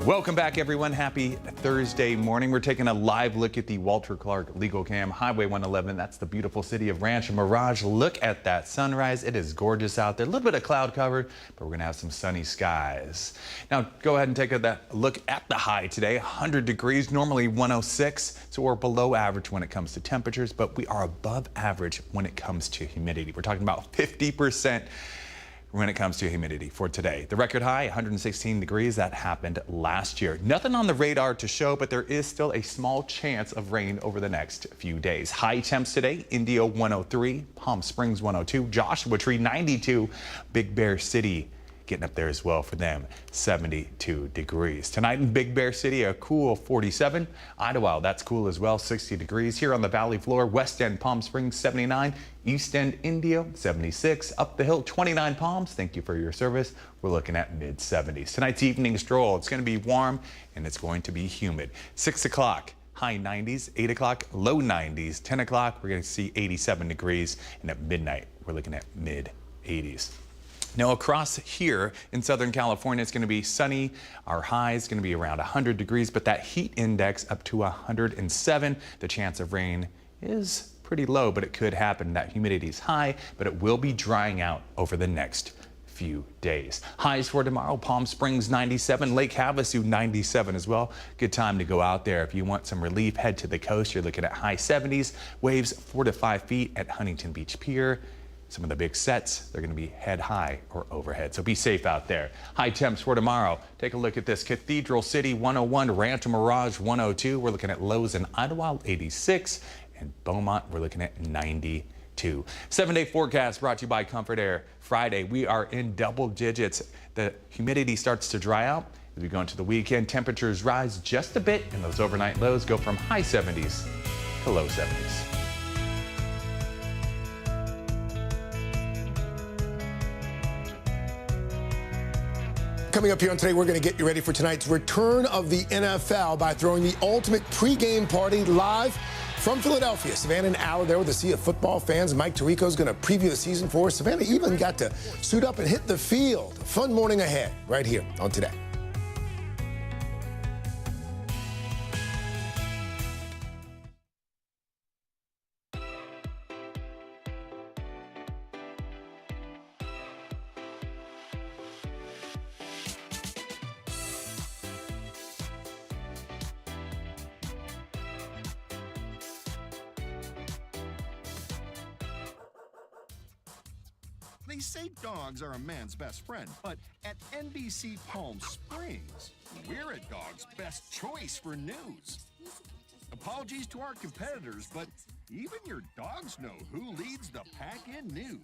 Speaker 2: Welcome back, everyone. Happy Thursday morning. We're taking a live look at the Walter Clark Legal Cam, Highway 111. That's the beautiful city of Rancho Mirage. Look at that sunrise. It is gorgeous out there. A little bit of cloud covered, but we're going to have some sunny skies. Now, go ahead and take a look at the high today. 100 degrees, normally 106. So we're below average when it comes to temperatures, but we are above average when it comes to humidity. We're talking about 50% when it comes to humidity for today. The record high, 116 degrees, that happened last year. Nothing on the radar to show, but there is still a small chance of rain over the next few days. High temps today, Indio 103, Palm Springs 102, Joshua Tree 92, Big Bear City getting up there as well for them, 72 degrees. Tonight in Big Bear City, a cool 47. Idlewild, that's cool as well, 60 degrees. Here on the valley floor, West End, Palm Springs, 79. East End, Indio, 76. Up the hill, 29 Palms. Thank you for your service. We're looking at mid-70s. Tonight's evening stroll, it's going to be warm and it's going to be humid. 6 o'clock. High 90s, 8 o'clock, low 90s, 10 o'clock, we're going to see 87 degrees, and at midnight, we're looking at mid-80s. Now across here in Southern California, it's going to be sunny. Our high is going to be around 100 degrees, but that heat index up to 107. The chance of rain is pretty low, but it could happen. That humidity is high, but it will be drying out over the next few days. Highs for tomorrow, Palm Springs 97, Lake Havasu 97 as well. Good time to go out there. If you want some relief, head to the coast. You're looking at high 70s, waves 4 to 5 feet at Huntington Beach Pier. Some of the big sets, they're going to be head high or overhead, so be safe out there. High temps for tomorrow. Take a look at this. Cathedral City 101, Rancho Mirage 102. We're looking at lows in Idlewild 86, and Beaumont we're looking at 92. 7-day forecast brought to you by Comfort Air. Friday, we are in double digits. The humidity starts to dry out. As we go into the weekend, temperatures rise just a bit, and those overnight lows go from high 70s to low 70s.
Speaker 6: Coming up here on Today, we're going to get you ready for tonight's return of the NFL by throwing the ultimate pregame party live from Philadelphia. Savannah and Al are there with a sea of football fans. Mike Tirico's going to preview the season for us. Savannah even got to suit up and hit the field. A fun morning ahead right here on Today.
Speaker 11: They say dogs are a man's best friend, but at NBC Palm Springs, we're a dog's best choice for news. Apologies to our competitors, but even your dogs know who leads the pack in news.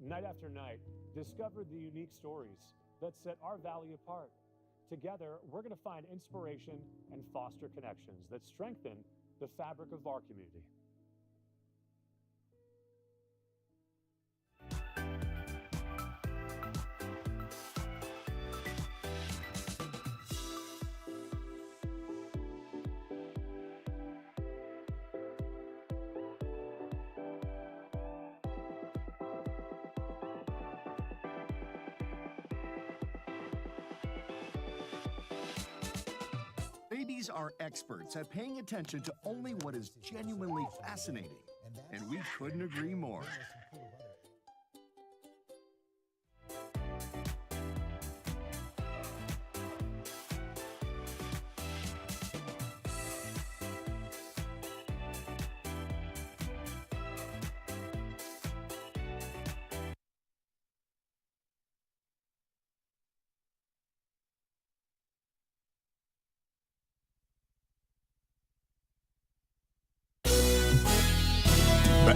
Speaker 12: Night after night, discover the unique stories that set our valley apart. Together, we're going to find inspiration and foster connections that strengthen the fabric of our community.
Speaker 11: Babies are experts at paying attention to only what is genuinely fascinating, and we couldn't agree more.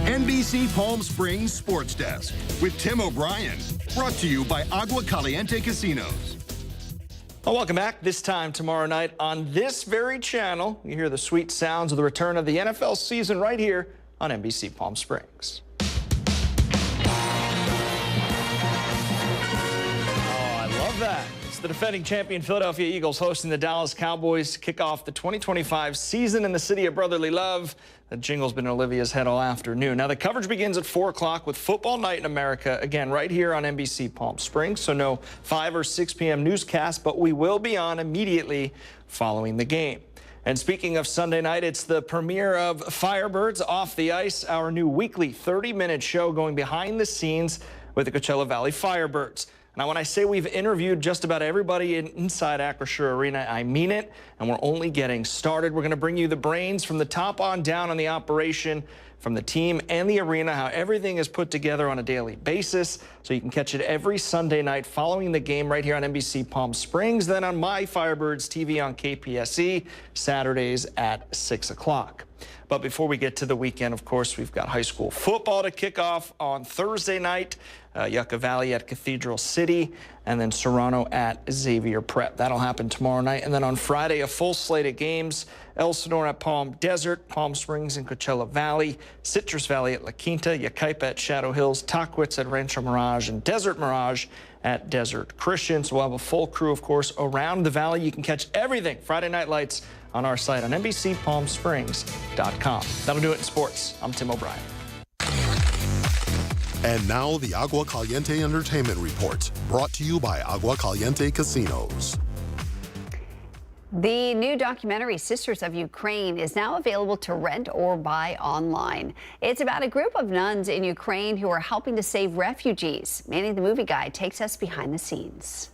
Speaker 11: NBC Palm Springs Sports Desk with Tim O'Brien. Brought to you by Agua Caliente Casinos.
Speaker 7: Well, welcome back. This time tomorrow night on this very channel, you hear the sweet sounds of the return of the NFL season right here on NBC Palm Springs. That. It's the defending champion Philadelphia Eagles hosting the Dallas Cowboys to kick off the 2025 season in the city of brotherly love. The jingle's been in Olivia's head all afternoon. Now, the coverage begins at 4 o'clock with Football Night in America, again, right here on NBC Palm Springs. So no 5 or 6 p.m. newscast, but we will be on immediately following the game. And speaking of Sunday night, it's the premiere of Firebirds Off the Ice, our new weekly 30-minute show going behind the scenes with the Coachella Valley Firebirds. Now, when I say we've interviewed just about everybody inside Acrisure Arena, I mean it, and we're only getting started. We're going to bring you the brains from the top on down on the operation, from the team and the arena, how everything is put together on a daily basis, so you can catch it every Sunday night following the game right here on NBC Palm Springs, then on my Firebirds TV on KPSE, Saturdays at 6 o'clock. But before we get to the weekend, of course, we've got high school football to kick off on Thursday night. Yucca Valley at Cathedral City, and then Serrano at Xavier Prep. That'll happen tomorrow night. And then on Friday, a full slate of games. Elsinore at Palm Desert, Palm Springs and Coachella Valley, Citrus Valley at La Quinta, Yucaipa at Shadow Hills, Tahquitz at Rancho Mirage, and Desert Mirage at Desert Christian. So we'll have a full crew, of course, around the valley. You can catch everything Friday Night Lights on our site on NBCPalmSprings.com. That'll do it in sports. I'm Tim O'Brien.
Speaker 8: And now the Agua Caliente Entertainment Report, brought to you by Agua Caliente Casinos.
Speaker 1: The new documentary, Sisters of Ukraine, is now available to rent or buy online. It's about a group of nuns in Ukraine who are helping to save refugees. Manny the Movie Guy takes us behind the scenes.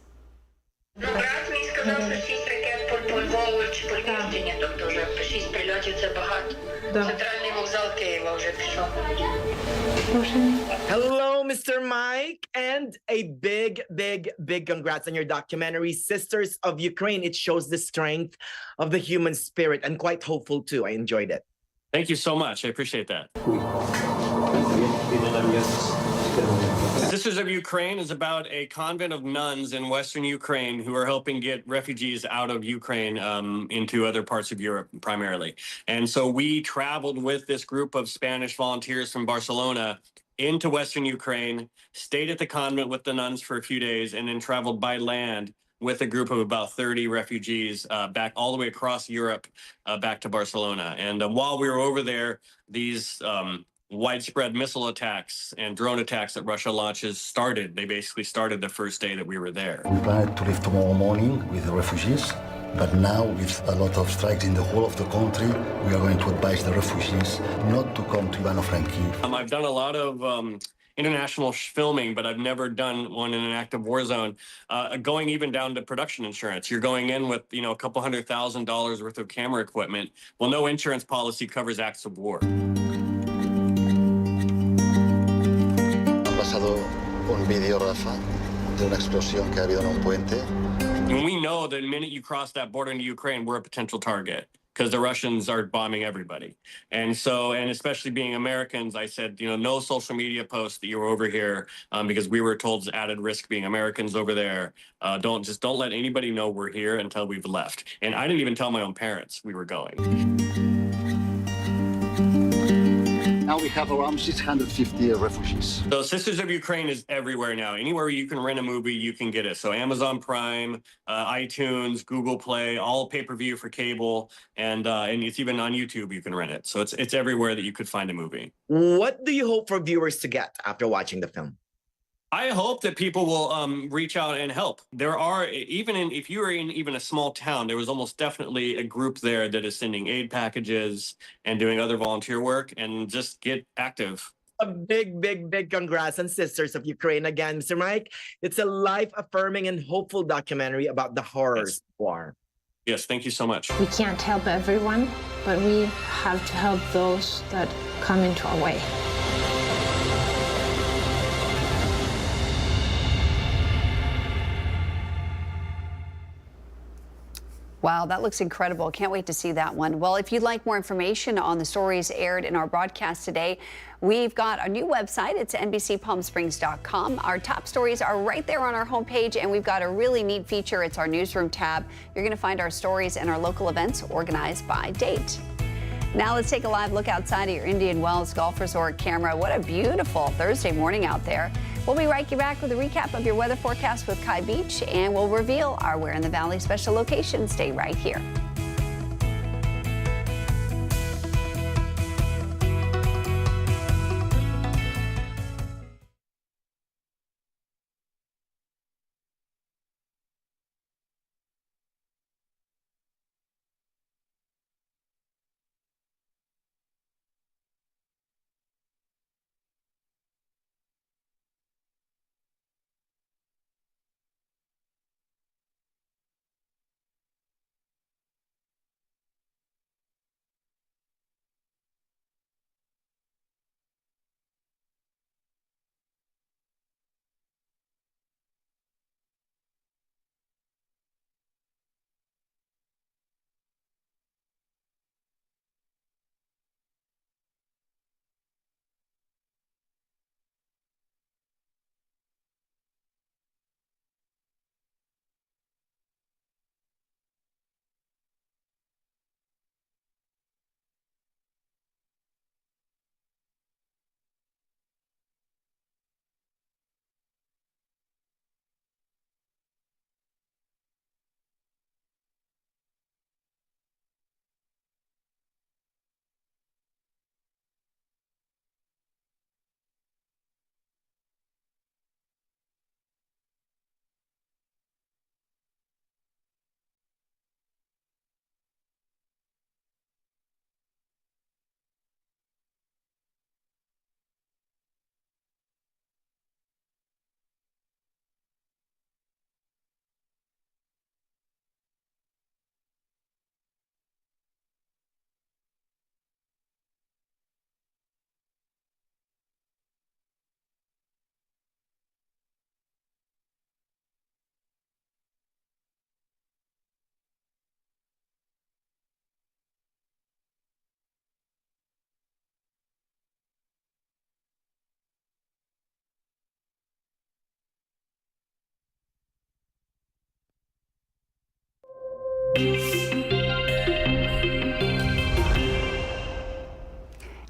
Speaker 9: Hello, Mr. Mike, and a big congrats on your documentary, Sisters of Ukraine. It shows the strength of the human spirit and quite hopeful too. I enjoyed it.
Speaker 24: Thank you so much. I appreciate that. Sisters of Ukraine is about a convent of nuns in Western Ukraine who are helping get refugees out of Ukraine into other parts of Europe primarily. And so we traveled with this group of Spanish volunteers from Barcelona into Western Ukraine, stayed at the convent with the nuns for a few days, and then traveled by land with a group of about 30 refugees back all the way across Europe back to Barcelona. And while we were over there, these widespread missile attacks and drone attacks that Russia launches started. They basically started the first day that we were there.
Speaker 25: We planned to leave tomorrow morning with the refugees, but now with a lot of strikes in the whole of the country, we are going to advise the refugees not to come to Ivano-Frankivsk.
Speaker 24: I've done a lot of international filming, but I've never done one in an active war zone. Going even down to production insurance. You're going in with, a couple $100,000 worth of camera equipment. Well, no insurance policy covers acts of war.
Speaker 25: Un video, Rafa, de una explosión que ha habido en un puente.
Speaker 24: And we know that the minute you cross that border into Ukraine, we're a potential target because the Russians are bombing everybody. And so, and especially being Americans, I said, no social media posts that you were over here because we were told it's added risk being Americans over there. Don't let anybody know we're here until we've left. And I didn't even tell my own parents we were going.
Speaker 25: Now we have around 650 refugees.
Speaker 24: So Sisters of Ukraine is everywhere now. Anywhere you can rent a movie, you can get it. So Amazon Prime, iTunes, Google Play, all pay-per-view for cable, and it's even on YouTube you can rent it. So it's everywhere that you could find a movie.
Speaker 9: What do you hope for viewers to get after watching the film?
Speaker 24: I hope that people will reach out and help. There are, if you are in even a small town, there was almost definitely a group there that is sending aid packages and doing other volunteer work, and just get active.
Speaker 9: A big congrats on Sisters of Ukraine again, Mr. Mike. It's a life-affirming and hopeful documentary about the horrors of war.
Speaker 24: Yes, thank you so much.
Speaker 26: We can't help everyone, but we have to help those that come into our way.
Speaker 1: Wow, that looks incredible. Can't wait to see that one. Well, if you'd like more information on the stories aired in our broadcast today, we've got a new website. It's NBCPalmSprings.com. Our top stories are right there on our homepage, and we've got a really neat feature. It's our newsroom tab. You're going to find our stories and our local events organized by date. Now let's take a live look outside of your Indian Wells Golf Resort camera. What a beautiful Thursday morning out there. We'll be right back with a recap of your weather forecast with Kai Beach, and we'll reveal our Where in the Valley special location. Stay right here.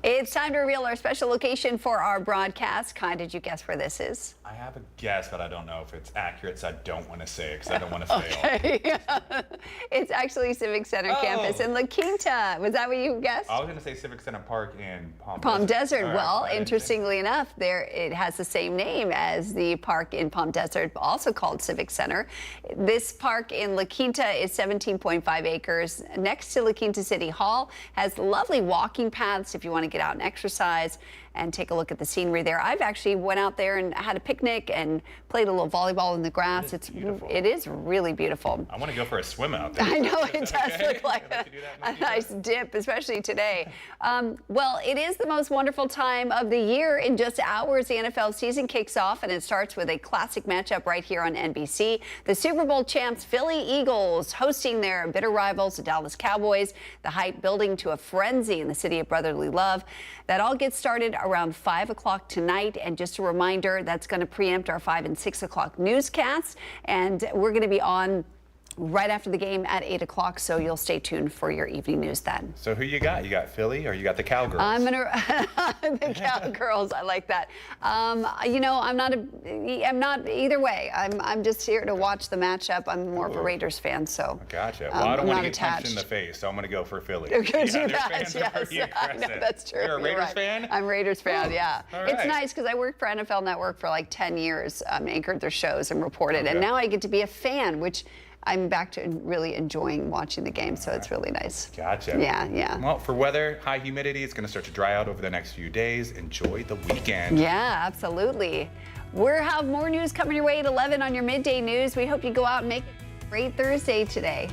Speaker 1: It's time to reveal our special location for our broadcast. Kai, did you guess where this is?
Speaker 2: I have a guess, but I don't know if it's accurate, so I don't want to say it because I don't want to fail.
Speaker 1: Okay. It's actually Civic Center campus in La Quinta. Was that what you guessed?
Speaker 2: I was going to say Civic Center Park in
Speaker 1: Palm Desert.
Speaker 2: Right,
Speaker 1: well, interestingly enough, it has the same name as the park in Palm Desert, also called Civic Center. This park in La Quinta is 17.5 acres next to La Quinta City Hall. Has lovely walking paths if you want to get out and exercise and take a look at the scenery there. I've actually went out there and had a picnic and played a little volleyball in the grass. It is really beautiful.
Speaker 2: I want to go for a swim out there.
Speaker 1: I know, it does look like a nice dip, especially today. Well, it is the most wonderful time of the year. In just hours, the NFL season kicks off, and it starts with a classic matchup right here on NBC. The Super Bowl champs Philly Eagles hosting their bitter rivals, the Dallas Cowboys. The hype building to a frenzy in the city of brotherly love. That all gets started around 5 o'clock tonight. And just a reminder, that's going to preempt our 5 and 6 o'clock newscasts. And we're going to be on right after the game at 8 o'clock, so you'll stay tuned for your evening news then.
Speaker 2: So who you got? You got Philly or you got the Cowgirls?
Speaker 1: I'm gonna the Cowgirls. I like that. You know, I'm not either way. I'm just here to watch the matchup. I'm more of a Raiders fan, so.
Speaker 2: Gotcha. Well, I don't want to get punched in the face, so I'm going to go for Philly.
Speaker 1: Could you guys? Yes, I know that's true.
Speaker 2: You're a Raiders fan?
Speaker 1: I'm a Raiders fan. Yeah.
Speaker 2: All
Speaker 1: It's
Speaker 2: right.
Speaker 1: nice because I worked for NFL Network for like 10 years, anchored their shows and reported, and now I get to be a fan, which I'm back to really enjoying watching the game, so it's really nice.
Speaker 2: Gotcha.
Speaker 1: Yeah.
Speaker 2: Well, for weather, high humidity, it's going to start to dry out over the next few days. Enjoy the weekend.
Speaker 1: Yeah, absolutely. We'll have more news coming your way at 11 on your midday news. We hope you go out and make it a great Thursday today.